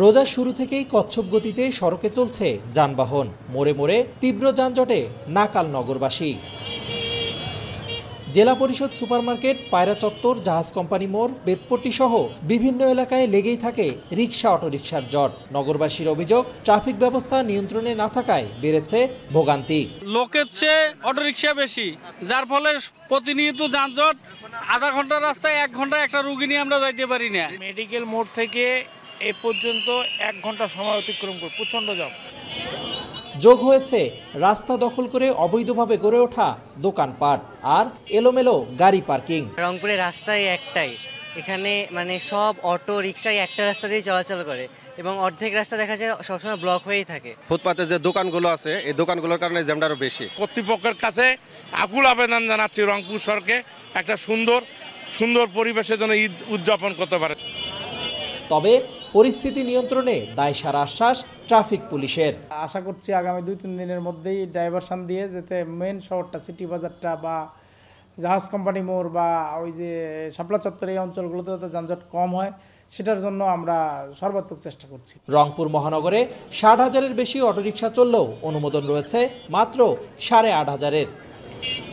রোজার শুরু থেকেই কচ্ছপ গতিতে সড়কে চলছে যানবাহন, মোড়ে মোড়ে তীব্র যানজটে নাকাল নগরবাসী। জেলা পরিষদ সুপারমার্কেট, পায়রা চত্বর, জাহাজ কোম্পানি মোড়, বেতপট্টি সহ বিভিন্ন এলাকায় লেগেই থাকে রিকশা অটোরিকশার জট। নগরবাসীর অভিযোগ, ট্রাফিক ব্যবস্থা নিয়ন্ত্রণে না থাকায় বেড়েছে ভোগান্তি। লোকের চেয়ে অটোরিকশা বেশি, যার ফলে প্রতিনিয়ত যানজট। আধা ঘন্টা রাস্তায় 1 ঘন্টা একটা রুগী নিয়ে আমরা যাইতে পারি না। মেডিকেল মোড় থেকে এ পর্যন্ত 1 ঘন্টা সময় অতিক্রম করে প্রচণ্ড জ্যাম। যোগ হয়েছে রাস্তা দখল করে অবৈধভাবে গড়ে ওঠা দোকানপাট আর এলোমেলো গাড়ি পার্কিং। রংপুরের রাস্তায় একটাই, এখানে মানে সব অটো রিক্সায় একটা রাস্তা দিয়ে চলাচল করে এবং অর্ধেক রাস্তা দেখা যায় সবসময় ব্লক হয়েই থাকে। ফুটপাতে যে দোকানগুলো আছে, এই দোকানগুলোর কারণে জ্যামটা আরো বেশি। কর্তৃপক্ষের কাছে আকুল আবেদন জানাচ্ছি, রংপুর শহরকে একটা সুন্দর পরিবেশের জন্য ঈদ উদযাপন করতে পারে। তবে পরিস্থিতি নিয়ন্ত্রণে দায়সারা আশ্বাস ট্রাফিক পুলিশের। আশা করছি আগামী 2-3 দিনের মধ্যেই ডাইভারশন দিয়ে যাতে মেন শহরটা, সিটি বাজারটা বা জাহাজ কোম্পানি মোড় বা ওই যে শাপলা চত্বর, এই অঞ্চলগুলোতে যাতে যানজট কম হয়, সেটার জন্য আমরা সর্বাত্মক চেষ্টা করছি। রংপুর মহানগরে 60,000-এর বেশি অটোরিকশা চললেও অনুমোদন রয়েছে মাত্র 8,500-এর।